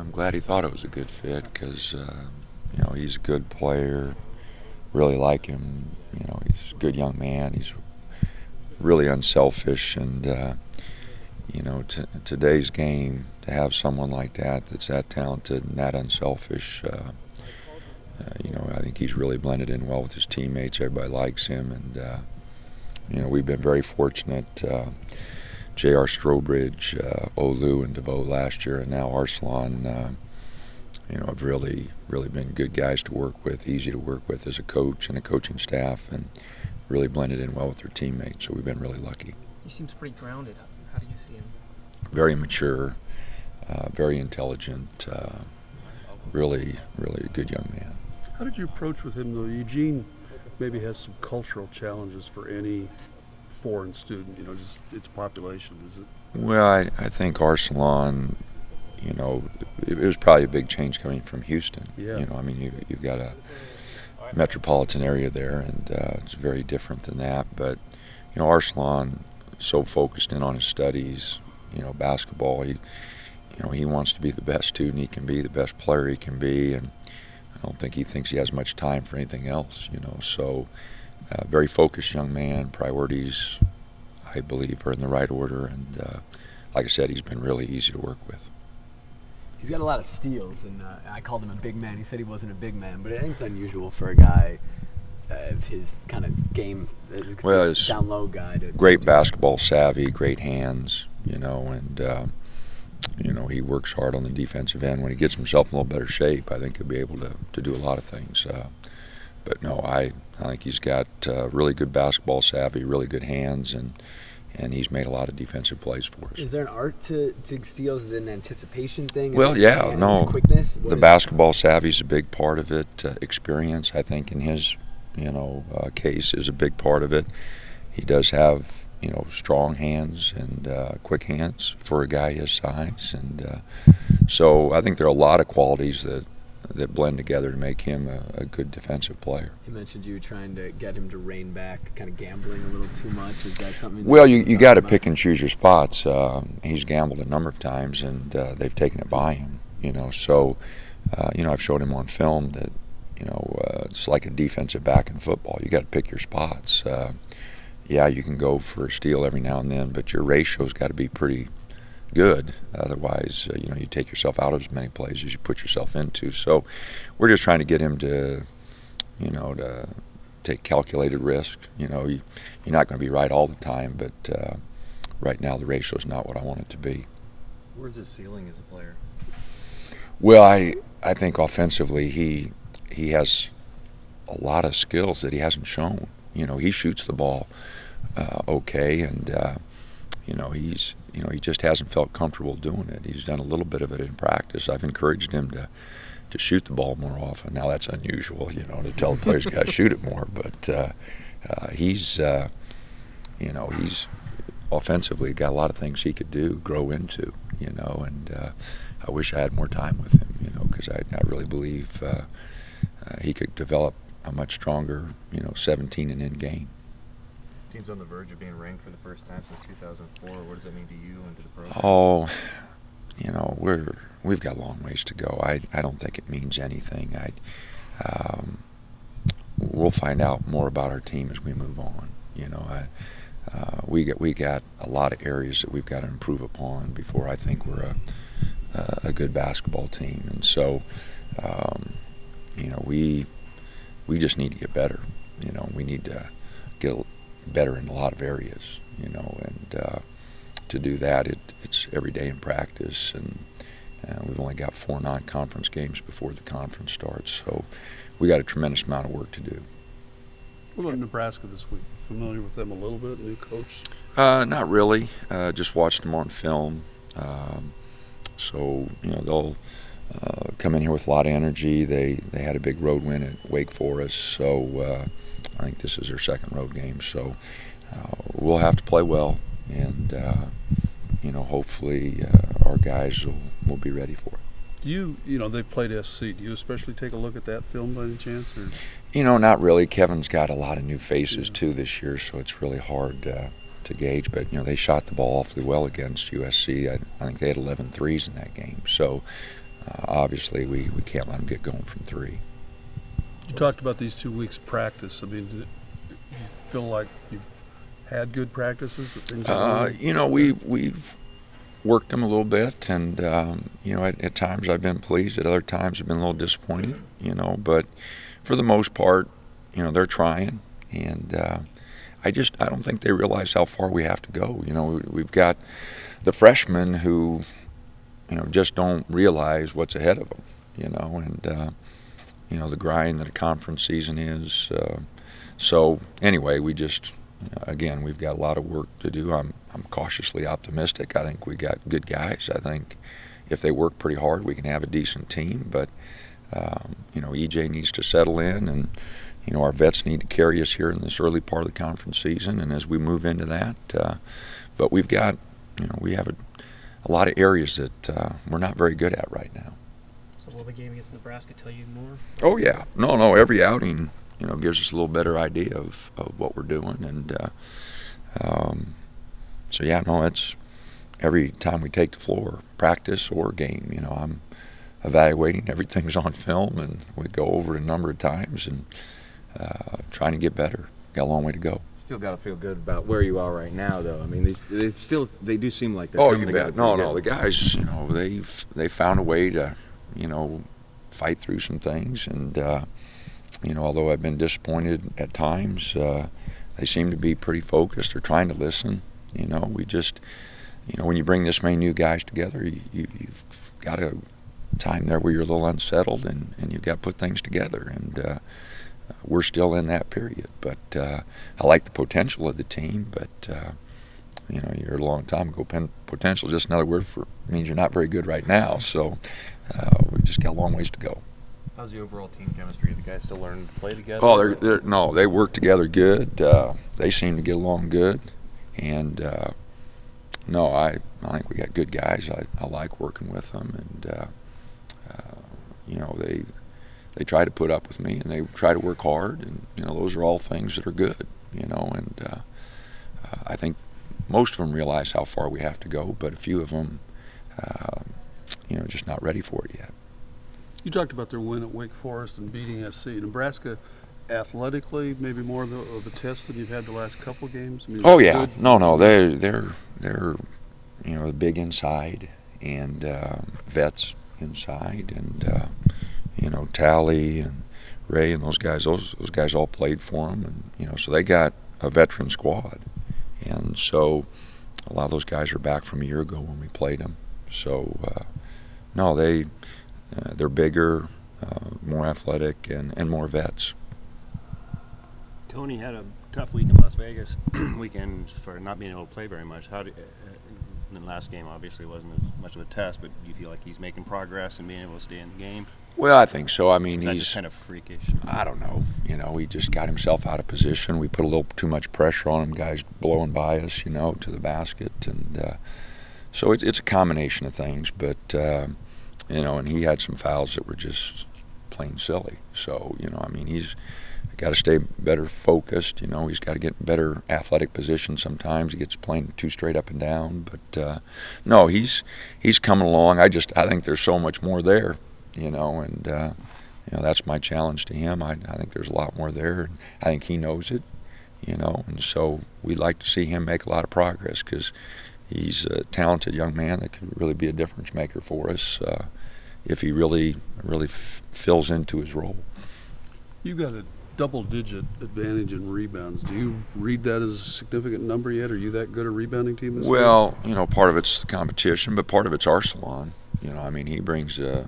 I'm glad he thought it was a good fit because, you know, he's a good player. Really like him. You know, he's a good young man. He's really unselfish, and you know, today's game, to have someone like that that's that talented and that unselfish, you know, I think he's really blended in well with his teammates. Everybody likes him, and you know, we've been very fortunate. J.R. Strobridge, Olu, and DeVoe last year, and now Arsalan, you know, have really been good guys to work with, easy to work with as a coach and a coaching staff, and really blended in well with their teammates. So we've been really lucky. He seems pretty grounded. How do you see him? Very mature, very intelligent, really a good young man. How did you approach with him, though? Eugene maybe has some cultural challenges for any foreign student, you know, just its population, is it? Well, I think Arsalan, you know, it was probably a big change coming from Houston. Yeah. You know, I mean, you've got a metropolitan area there, and it's very different than that. But, you know, Arsalan so focused in on his studies, you know, basketball. You know, he wants to be the best student he can be, the best player he can be, and I don't think he thinks he has much time for anything else, you know. So, very focused young man. Priorities, I believe, are in the right order, and like I said, he's been really easy to work with. He's got a lot of steals, and I called him a big man. He said he wasn't a big man, but I think it's unusual for a guy of his kind of game, well, down low guy. Great basketball savvy, great hands, you know, and you know, he works hard on the defensive end. When he gets himself in a little better shape, I think he'll be able to do a lot of things. But no, I think he's got really good basketball savvy, really good hands, and he's made a lot of defensive plays for us. Is there an art to steals? Is it an anticipation thing? Well, yeah, no. Quickness? The basketball savvy is a big part of it. Experience, I think, in his, you know, case is a big part of it. He does have, you know, strong hands and quick hands for a guy his size, and so I think there are a lot of qualities that blend together to make him a good defensive player. You mentioned you trying to get him to rein back, kind of gambling a little too much. Is that something? Well, you got to pick and choose your spots. He's gambled a number of times, and they've taken it by him. You know, so you know, I've showed him on film that, you know, it's like a defensive back in football. You got to pick your spots. Yeah, you can go for a steal every now and then, but your ratio's got to be pretty good. Otherwise, you know, you take yourself out of as many plays as you put yourself into. So we're just trying to get him to, you know, to take calculated risk. You know, you're not going to be right all the time, but right now the ratio is not what I want it to be. Where's his ceiling as a player? Well, I think offensively he has a lot of skills that he hasn't shown. You know, he shoots the ball okay, and you know, he just hasn't felt comfortable doing it. He's done a little bit of it in practice. I've encouraged him to shoot the ball more often. Now that's unusual, you know, to tell the players got to shoot it more, but he's you know, he's offensively got a lot of things he could do, grow into, you know, and I wish I had more time with him, you know, because I really believe he could develop a much stronger, you know, 17 and in game. Team's on the verge of being ranked for the first time since 2004. What does that mean to you and to the program? Oh, you know, we've got a long ways to go. I don't think it means anything. We'll find out more about our team as we move on. You know, we got a lot of areas that we've got to improve upon before I think we're a good basketball team. And so, you know, we just need to get better. You know, we need to get better in a lot of areas, you know, and to do that, it's every day in practice, and we've only got 4 non-conference games before the conference starts, so we got a tremendous amount of work to do. What about Nebraska this week? Familiar with them a little bit, new coach? Not really. Just watched them on film. So, you know, they'll come in here with a lot of energy. They had a big road win at Wake Forest, so I think this is their second road game, so we'll have to play well, and you know, hopefully our guys will be ready for it. You know, they played SC. Do you especially take a look at that film by any chance? Or? You know, not really. Kevin's got a lot of new faces too this year, so it's really hard to gauge. But you know, they shot the ball awfully well against USC. I think they had 11 threes in that game, so obviously we can't let them get going from three. You talked about these 2 weeks practice. I mean, do you feel like you've had good practices? That things are going? You know, we've worked them a little bit, and you know, at times I've been pleased. At other times I've been a little disappointed. You know, but for the most part, you know, they're trying, and I don't think they realize how far we have to go. You know, we've got the freshmen who, you know, just don't realize what's ahead of them. You know, and you know, the grind that a conference season is. So anyway, we just, again, we've got a lot of work to do. I'm cautiously optimistic. I think we got good guys. I think if they work pretty hard, we can have a decent team. But you know, EJ needs to settle in, and you know, our vets need to carry us here in this early part of the conference season. And as we move into that, but we've got, you know, we have a lot of areas that we're not very good at right now. So will the game against Nebraska tell you more? Oh yeah, no. Every outing, you know, gives us a little better idea of what we're doing, and so yeah, no, it's every time we take the floor, practice or game, you know, I'm evaluating. Everything's on film, and we go over it a number of times and trying to get better. Got a long way to go. Still got to feel good about where you are right now, though. I mean, they do seem like they're. Oh, coming you together bet. No, pretty the good. guys, you know, they found a way to, you know, fight through some things, and you know, although I've been disappointed at times, they seem to be pretty focused. They're trying to listen. You know, we just, you know, when you bring this many new guys together, you've got a time there where you're a little unsettled, and you've got to put things together. And we're still in that period. But I like the potential of the team. But you know, you're a long time ago. Potential, just another word for means you're not very good right now. So we just got a long ways to go. How's the overall team chemistry? The guys still learning to play together? Oh, they work together good. They seem to get along good, and no, I think we got good guys. I like working with them, and you know, they try to put up with me, and they try to work hard, and you know, those are all things that are good. You know, and I think most of them realize how far we have to go, but a few of them, you know, just not ready for it yet. You talked about their win at Wake Forest and beating SC. Nebraska, athletically, maybe more of a test than you've had the last couple games. I mean, Oh yeah, good. no, they're you know, big inside, and vets inside, and you know, Tally and Ray and those guys all played for them, and you know, so they got a veteran squad, and so a lot of those guys are back from a year ago when we played them. So no, they're bigger, more athletic, and more vets. Tony had a tough week in Las Vegas weekend for not being able to play very much. The last game obviously wasn't as much of a test, but do you feel like he's making progress and being able to stay in the game? Well, I think so. I mean, Is that he's just kind of freakish? I don't know. You know, he just got himself out of position. We put a little too much pressure on him, guys blowing by us, you know, to the basket. And so it's a combination of things. But, you know, and he had some fouls that were just plain silly. So, you know, I mean, he's got to stay better focused. You know, he's got to get in better athletic position sometimes. He gets playing too straight up and down. But, no, he's coming along. I think there's so much more there. You know, and you know, that's my challenge to him. I think there's a lot more there, and I think he knows it. You know, and so we'd like to see him make a lot of progress, because he's a talented young man that could really be a difference maker for us if he really fills into his role. You've got a double-digit advantage in rebounds. Do you read that as a significant number yet? Are you that good a rebounding team this year? Well, you know, part of it's the competition, but part of it's Arsalan. You know, I mean, he brings a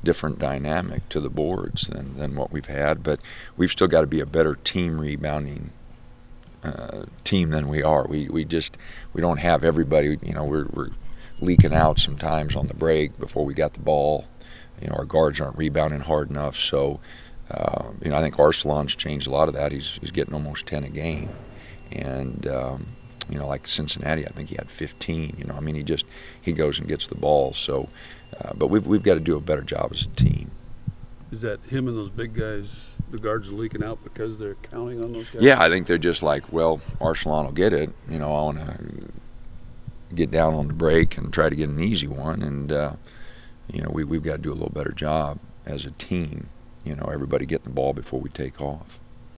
different dynamic to the boards than what we've had, but we've still got to be a better team rebounding team than we are. We don't have everybody. You know, we're leaking out sometimes on the break before we got the ball. You know, our guards aren't rebounding hard enough. So you know, I think Arsalan's changed a lot of that. He's getting almost 10 a game, and you know, like Cincinnati, I think he had 15. You know, I mean, he goes and gets the ball. So, but we've got to do a better job as a team. Is that him and those big guys, the guards are leaking out because they're counting on those guys? Yeah, I think they're just like, well, Arsalan will get it. You know, I want to get down on the break and try to get an easy one, and you know, we've got to do a little better job as a team. You know, everybody getting the ball before we take off.